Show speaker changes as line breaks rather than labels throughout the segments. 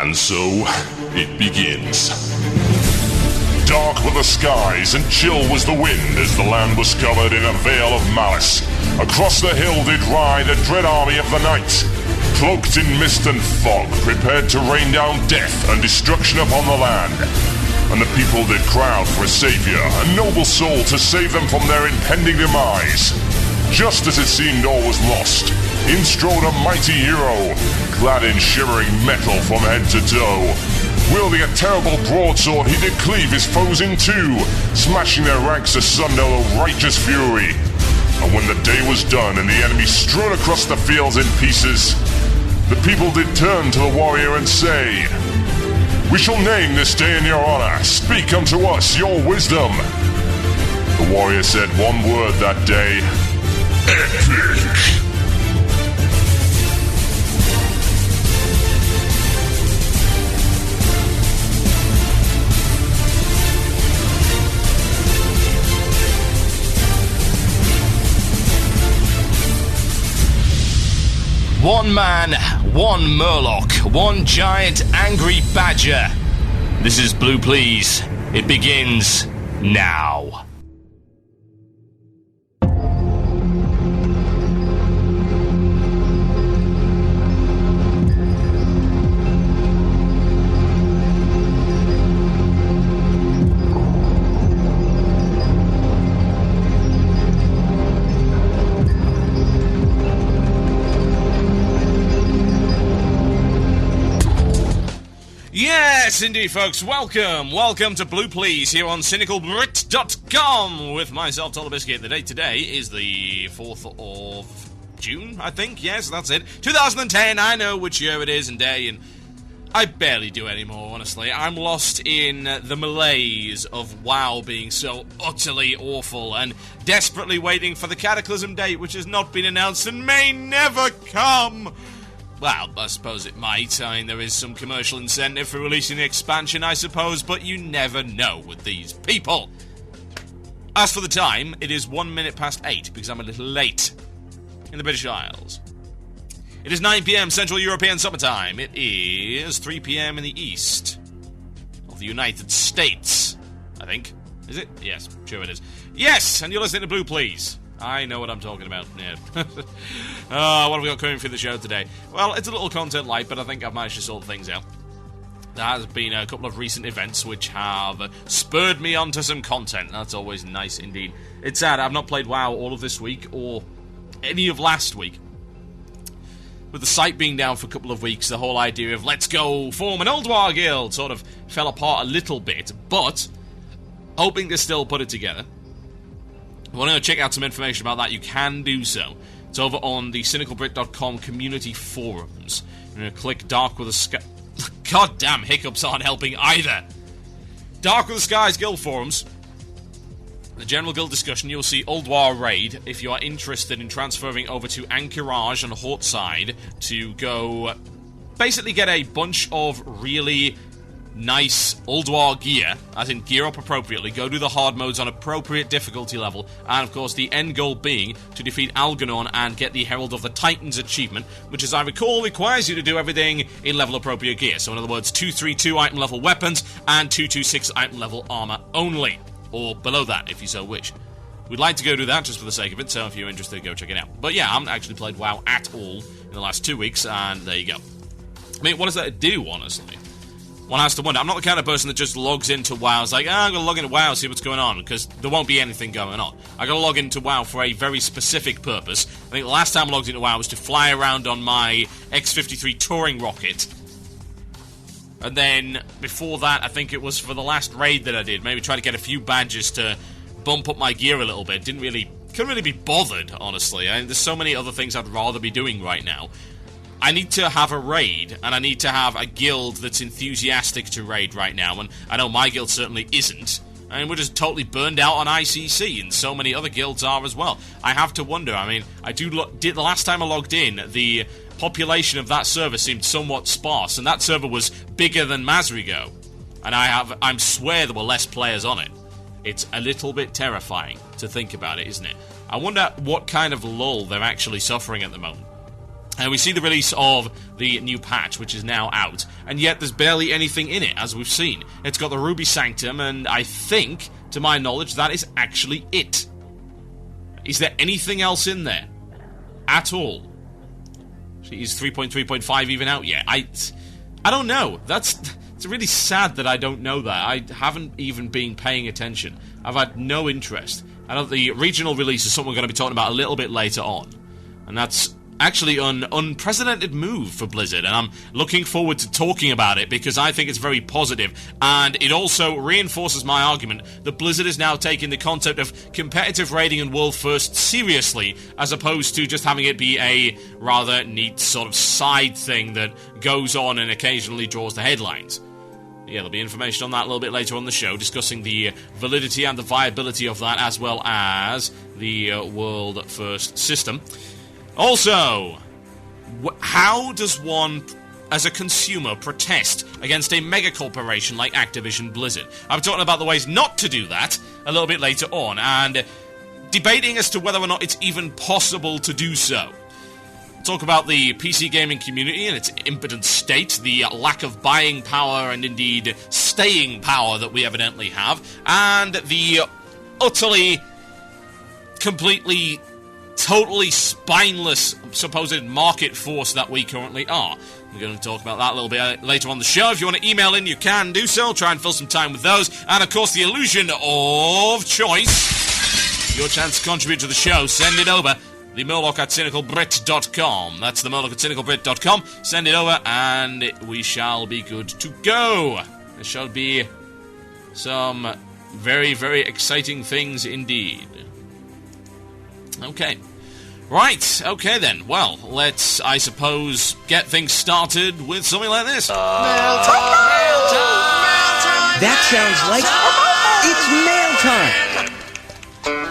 And so, it begins. Dark were the skies and chill was the wind as the land was covered in a veil of malice. Across the hill did ride a dread army of the night, cloaked in mist and fog, prepared to rain down death and destruction upon the land. And the people did crowd for a savior, a noble soul to save them from their impending demise. Just as it seemed all was lost, in strode a mighty hero, clad in shimmering metal from head to toe. Wielding a terrible broadsword, he did cleave his foes in two, smashing their ranks asunder with righteous fury. And when the day was done and the enemy strewn across the fields in pieces, the people did turn to the warrior and say, "We shall name this day in your honor. Speak unto us your wisdom." The warrior said one word that day: epic.
One man, one murloc, one giant angry badger. This is Blue Please. It begins now. Yes, indeed, folks. Welcome to Blue Please here on CynicalBrit.com with myself, Toller Biscuit. The date today is the 4th of June, I think. Yes, that's it. 2010. I know which year it is and day, and I barely do anymore, honestly. I'm lost in the malaise of WoW being so utterly awful and desperately waiting for the Cataclysm date, which has not been announced and may never come. Well, I suppose it might. I mean, there is some commercial incentive for releasing the expansion, I suppose, but you never know with these people. As for the time, it is 1 minute past 8, because I'm a little late in the British Isles. It is 9 p.m. Central European Summertime. It is 3 p.m. in the east of the United States, I think. Is it? Yes, sure it is. Yes, and you're listening to Blue Please. I know what I'm talking about. Yeah. What have we got coming for the show today? Well, it's a little content light, but I think I've managed to sort things out. There has been a couple of recent events which have spurred me onto some content. That's always nice indeed. It's sad, I've not played WoW all of this week or any of last week. With the site being down for a couple of weeks, the whole idea of let's go form an Old War guild sort of fell apart a little bit, but hoping to still put it together. If you want to check out some information about that, you can do so. It's over on the CynicalBrit.com community forums. You're going to click Dark with the Sky... Goddamn, hiccups aren't helping either. Dark with the Skies Guild forums. The general guild discussion, you'll see Old War Raid if you are interested in transferring over to Anchorage and Hortside to go... basically get a bunch of really nice Old War gear, as in gear up appropriately, go do the hard modes on appropriate difficulty level, and of course the end goal being to defeat Algernon and get the Herald of the Titans achievement, which as I recall requires you to do everything in level appropriate gear. So in other words, 232 item level weapons and 226 item level armor only, or below that if you so wish. We'd like to go do that just for the sake of it, so if you're interested, go check it out. But yeah, I haven't actually played WoW at all in the last 2 weeks, and there you go. I mean, what does that do, honestly? One has to wonder. I'm not the kind of person that just logs into WoW. It's like, I'm going to log into WoW, see what's going on, because there won't be anything going on. I got to log into WoW for a very specific purpose. I think the last time I logged into WoW was to fly around on my X-53 touring rocket. And then, before that, I think it was for the last raid that I did. Maybe try to get a few badges to bump up my gear a little bit. Couldn't really be bothered, honestly. I mean, there's so many other things I'd rather be doing right now. I need to have a raid, and I need to have a guild that's enthusiastic to raid right now, and I know my guild certainly isn't. I mean, we're just totally burned out on ICC, and so many other guilds are as well. I have to wonder, I mean, the last time I logged in, the population of that server seemed somewhat sparse, and that server was bigger than Mazrigo, and I swear there were less players on it. It's a little bit terrifying to think about it, isn't it? I wonder what kind of lull they're actually suffering at the moment. And we see the release of the new patch, which is now out, and yet there's barely anything in it, as we've seen. It's got the Ruby Sanctum, and I think, to my knowledge, that is actually it. Is there anything else in there? At all? Is 3.3.5 even out yet? I don't know. It's really sad that I don't know that. I haven't even been paying attention. I've had no interest. I know the regional release is something we're going to be talking about a little bit later on. And that's actually an unprecedented move for Blizzard, and I'm looking forward to talking about it because I think it's very positive, and it also reinforces my argument that Blizzard is now taking the concept of competitive raiding and world first seriously, as opposed to just having it be a rather neat sort of side thing that goes on and occasionally draws the headlines. Yeah, there'll be information on that a little bit later on the show, discussing the validity and the viability of that, as well as the world first system. Also, how does one, as a consumer, protest against a mega corporation like Activision Blizzard? I'm talking about the ways not to do that a little bit later on, and debating as to whether or not it's even possible to do so. Talk about the PC gaming community and its impotent state, the lack of buying power and indeed staying power that we evidently have, and the utterly, completely, totally spineless supposed market force that we currently are. We're going to talk about that a little bit later on the show. If you want to email in, you can do so. Try and fill some time with those. And, of course, the illusion of choice. Your chance to contribute to the show. Send it over. The Murloc at cynicalbrit.com. That's the Murloc at cynicalbrit.com. Send it over, and we shall be good to go. There shall be some very, very exciting things indeed. Okay. Right, okay then. Well, let's, I suppose, get things started with something like this.
Mail time! That sounds like it's mail time!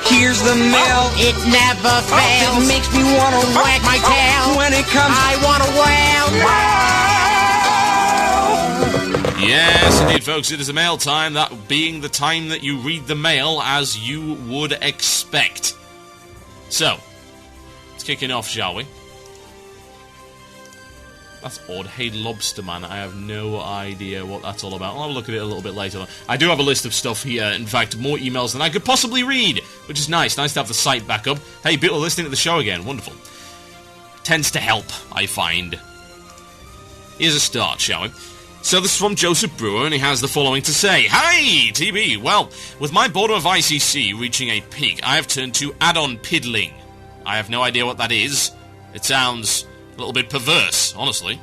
Here's the mail.
It never fails.
It makes me want to wag my tail. When it comes,
I want to wail.
Yes, indeed, folks, it is the mail time, that being the time that you read the mail as you would expect. So, let's kick it off, shall we? That's odd. Hey, Lobster Man, I have no idea what that's all about. I'll have a look at it a little bit later on. I do have a list of stuff here, in fact, more emails than I could possibly read, which is nice. Nice to have the site back up. Hey, people are listening to the show again. Wonderful. Tends to help, I find. Here's a start, shall we? So this is from Joseph Brewer, and he has the following to say. Hi, TB! Well, with my boredom of ICC reaching a peak, I have turned to add-on piddling. I have no idea what that is. It sounds a little bit perverse, honestly.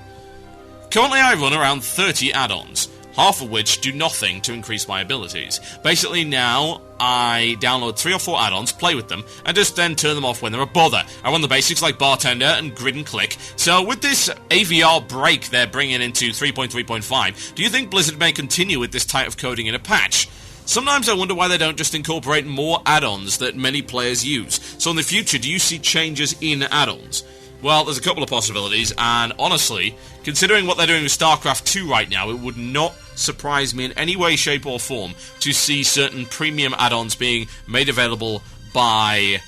Currently I run around 30 add-ons, half of which do nothing to increase my abilities. Basically now, I download 3 or 4 add-ons, play with them, and just then turn them off when they're a bother. I run the basics like Bartender and Grid and Click. So with this AVR break they're bringing into 3.3.5, do you think Blizzard may continue with this type of coding in a patch? Sometimes I wonder why they don't just incorporate more add-ons that many players use. So in the future, do you see changes in add-ons? Well, there's a couple of possibilities, and honestly, considering what they're doing with StarCraft 2 right now, it would not surprise me in any way, shape, or form to see certain premium add-ons being made available by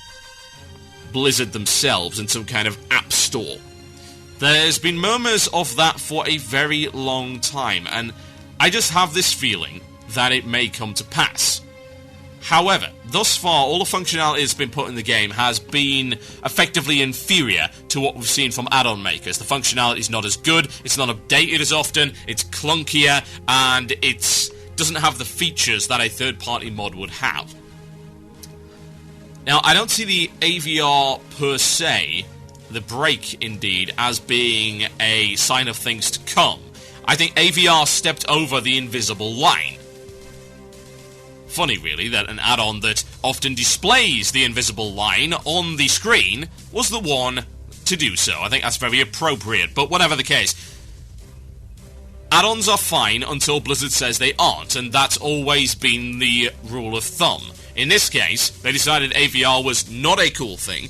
Blizzard themselves in some kind of app store. There's been murmurs of that for a very long time, and I just have this feeling that it may come to pass. However, thus far, all the functionality that's been put in the game has been effectively inferior to what we've seen from add-on makers. The functionality is not as good, it's not updated as often, it's clunkier, and it doesn't have the features that a third-party mod would have. Now, I don't see the AVR per se, the break indeed, as being a sign of things to come. I think AVR stepped over the invisible line. Funny, really, that an add-on that often displays the invisible line on the screen was the one to do so. I think that's very appropriate, but whatever the case, add-ons are fine until Blizzard says they aren't, and that's always been the rule of thumb. In this case, they decided AVR was not a cool thing,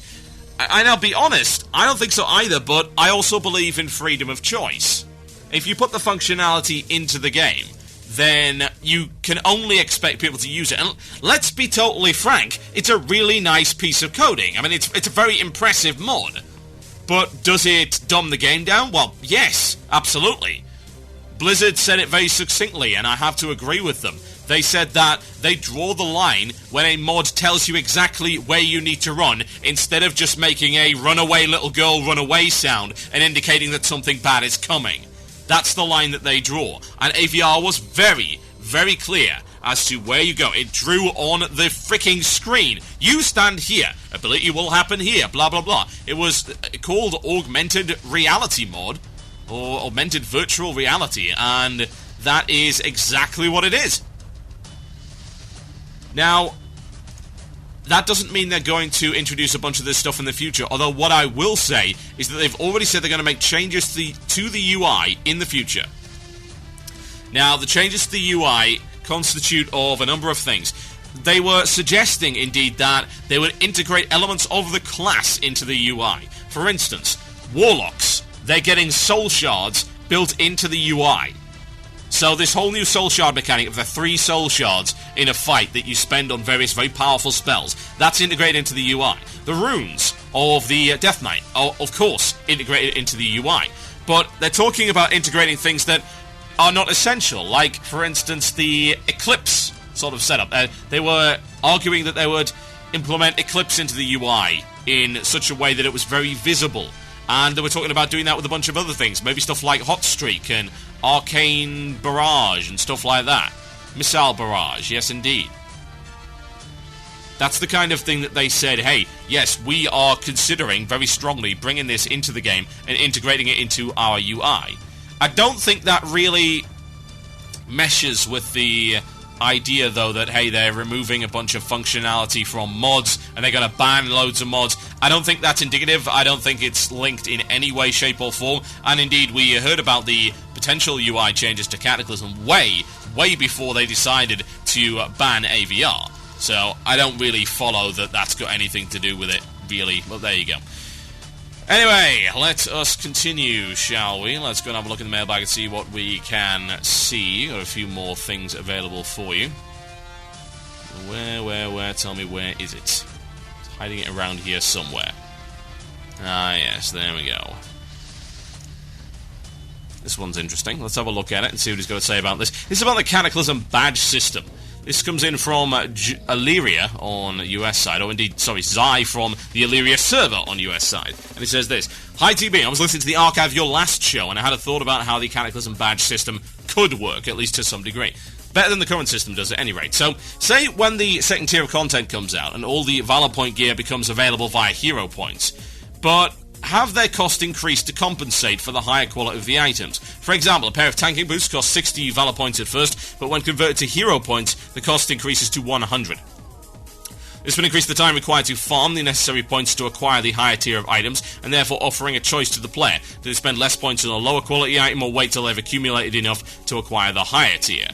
and I'll be honest, I don't think so either, but I also believe in freedom of choice. If you put the functionality into the game, then you can only expect people to use it. And let's be totally frank, it's a really nice piece of coding. I mean, it's a very impressive mod. But does it dumb the game down? Well, yes, absolutely. Blizzard said it very succinctly, and I have to agree with them. They said that they draw the line when a mod tells you exactly where you need to run, instead of just making a runaway little girl run away sound and indicating that something bad is coming. That's the line that they draw. And AVR was very, very clear as to where you go. It drew on the freaking screen. You stand here. Ability will happen here. Blah, blah, blah. It was called Augmented Reality Mod, or Augmented Virtual Reality, and that is exactly what it is. Now, that doesn't mean they're going to introduce a bunch of this stuff in the future, although what I will say is that they've already said they're going to make changes to the UI in the future. Now, the changes to the UI constitute of a number of things. They were suggesting, indeed, that they would integrate elements of the class into the UI. For instance, Warlocks, they're getting soul shards built into the UI. So this whole new soul shard mechanic of the 3 soul shards in a fight that you spend on various very powerful spells, that's integrated into the UI. The runes of the Death Knight are, of course, integrated into the UI. But they're talking about integrating things that are not essential, like, for instance, the Eclipse sort of setup. They were arguing that they would implement Eclipse into the UI in such a way that it was very visible. And they were talking about doing that with a bunch of other things, maybe stuff like Hot Streak and Arcane Barrage and stuff like that. Missile Barrage, yes indeed. That's the kind of thing that they said, hey, yes, we are considering very strongly bringing this into the game and integrating it into our UI. I don't think that really meshes with the idea, though, that, hey, they're removing a bunch of functionality from mods and they're going to ban loads of mods. I don't think that's indicative. I don't think it's linked in any way, shape, or form. And indeed, we heard about the potential UI changes to Cataclysm way before they decided to ban AVR. So I don't really follow that that's got anything to do with it, really. But there you go. Anyway, let us continue, shall we? Let's go and have a look in the mailbag and see what we can see. Got a few more things available for you. Where? Tell me, where is it? It's hiding it around here somewhere. Ah, yes, there we go. This one's interesting. Let's have a look at it and see what he's got to say about this. This is about the Cataclysm badge system. This comes in from Illyria on US side, or indeed, sorry, Zai from the Illyria server on US side. And it says this: Hi TB, I was listening to the archive of your last show, and I had a thought about how the Cataclysm badge system could work, at least to some degree. Better than the current system does at any rate. So, say when the second tier of content comes out, and all the Valor Point gear becomes available via hero points, but have their cost increased to compensate for the higher quality of the items? For example, a pair of tanking boots cost 60 Valor Points at first, but when converted to hero points, the cost increases to 100. This would increase the time required to farm the necessary points to acquire the higher tier of items, and therefore offering a choice to the player. Do they spend less points on a lower quality item, or wait till they've accumulated enough to acquire the higher tier?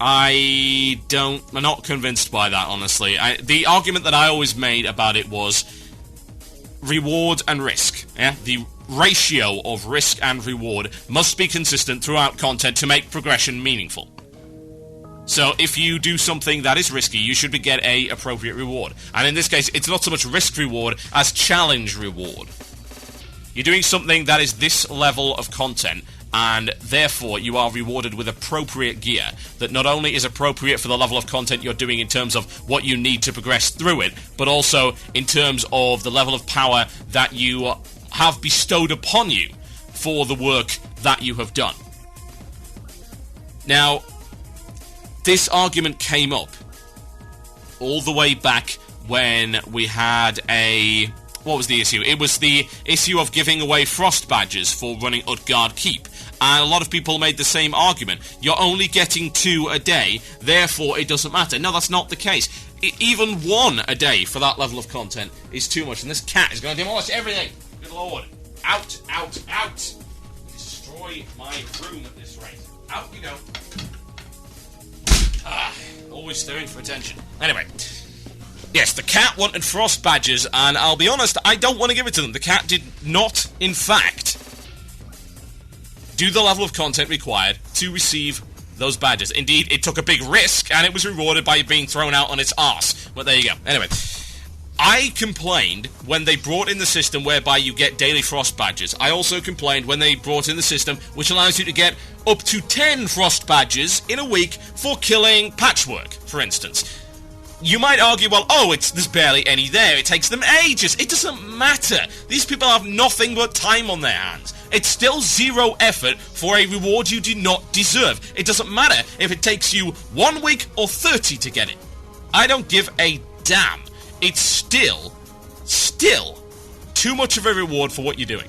I'm not convinced by that, honestly. The argument that I always made about it was reward and risk. Yeah? The ratio of risk and reward must be consistent throughout content to make progression meaningful. So if you do something that is risky, you should get a appropriate reward. And in this case, it's not so much risk reward as challenge reward. You're doing something that is this level of content, and therefore you are rewarded with appropriate gear that not only is appropriate for the level of content you're doing in terms of what you need to progress through it, but also in terms of the level of power that you have bestowed upon you for the work that you have done. Now, this argument came up all the way back when we had a... What was the issue? It was the issue of giving away frost badges for running Utgard Keep. And a lot of people made the same argument. You're only getting 2 a day, therefore it doesn't matter. No, that's not the case. Even 1 a day for that level of content is too much. And this cat is going to demolish everything. Good lord. Out, out, out. Destroy my room at this rate. Out you go. Always stirring for attention. Anyway. Yes, the cat wanted frost badges, and I'll be honest, I don't want to give it to them. The cat did not, in fact, do the level of content required to receive those badges. Indeed, it took a big risk, and it was rewarded by being thrown out on its arse. But there you go. Anyway, I complained when they brought in the system whereby you get daily frost badges. I also complained when they brought in the system which allows you to get up to 10 frost badges in a week for killing patchwork, for instance. You might argue, well, there's barely any there. It takes them ages. It doesn't matter. These people have nothing but time on their hands. It's still zero effort for a reward you do not deserve. It doesn't matter if it takes you 1 week or 30 to get it. I don't give a damn. It's still too much of a reward for what you're doing.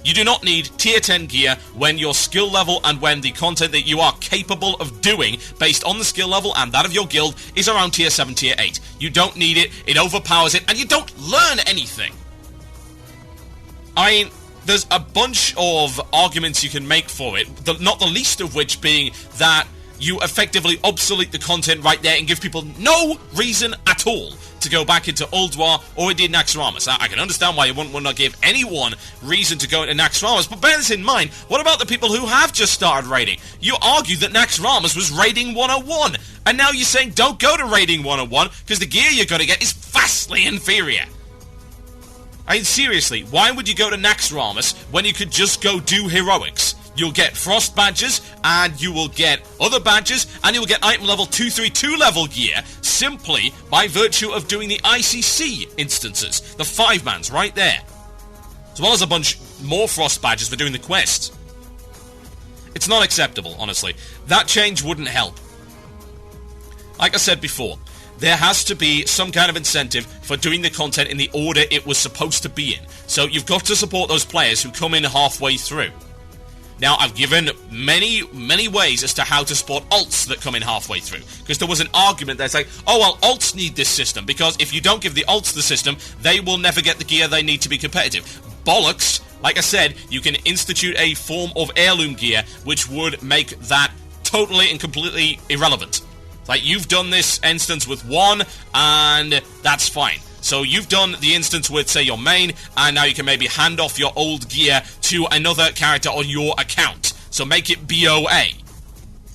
You do not need tier 10 gear when your skill level and when the content that you are capable of doing based on the skill level and that of your guild is around tier 7, tier 8. You don't need it, it overpowers it, and you don't learn anything. I mean, there's a bunch of arguments you can make for it, not the least of which being that you effectively obsolete the content right there and give people no reason at all to go back into Ulduar or indeed Naxxramas. Now, I can understand why you wouldn't want to give anyone reason to go into Naxxramas, but bear this in mind, what about the people who have just started raiding? You argued that Naxxramas was raiding 101, and now you're saying don't go to raiding 101 because the gear you're going to get is vastly inferior. I mean, seriously, why would you go to Naxxramas when you could just go do heroics? You'll get frost badges, and you will get other badges, and you will get item level 232 level gear simply by virtue of doing the ICC instances, the 5-mans right there, as well as a bunch more frost badges for doing the quests. It's not acceptable, honestly. That change wouldn't help. Like I said before, there has to be some kind of incentive for doing the content in the order it was supposed to be in. So you've got to support those players who come in halfway through. Now, I've given many ways as to how to support alts that come in halfway through. Because there was an argument that's like, oh, well, alts need this system. Because if you don't give the alts the system, they will never get the gear they need to be competitive. Bollocks. Like I said, you can institute a form of heirloom gear, which would make that totally and completely irrelevant. Like, you've done this instance with one, and that's fine. So you've done the instance with, say, your main, and now you can maybe hand off your old gear to another character on your account. So make it BOA.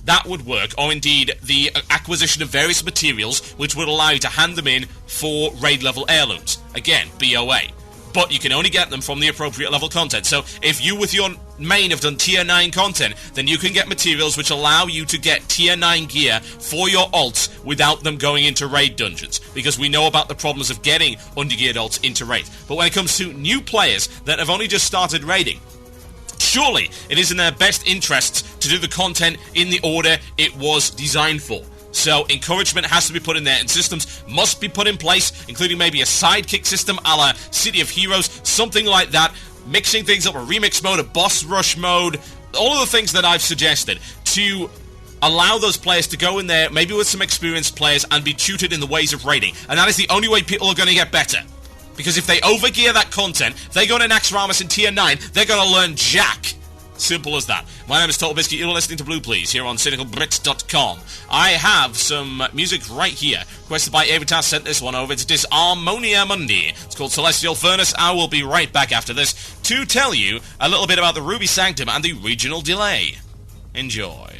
That would work, or indeed the acquisition of various materials, which would allow you to hand them in for raid-level heirlooms. Again, BOA. But you can only get them from the appropriate level content. So if you with your main have done tier 9 content, then you can get materials which allow you to get tier 9 gear for your alts without them going into raid dungeons. Because we know about the problems of getting undergeared alts into raid. But when it comes to new players that have only just started raiding, surely it is in their best interests to do the content in the order it was designed for. So encouragement has to be put in there, and systems must be put in place, including maybe a sidekick system a la City of Heroes, something like that, mixing things up, a remix mode, a boss rush mode, all of the things that I've suggested to allow those players to go in there, maybe with some experienced players, and be tutored in the ways of raiding. And that is the only way people are going to get better. Because if they overgear that content, if they go to Naxxramas in tier 9, they're going to learn jack. Simple as that. My name is Total Biscuit. You're listening to Blue Please here on CynicalBrit.com. I have some music right here. Requested by Avatar, sent this one over. It's Disharmonia Mundi. It's called Celestial Furnace. I will be right back after this to tell you a little bit about the Ruby Sanctum and the regional delay. Enjoy.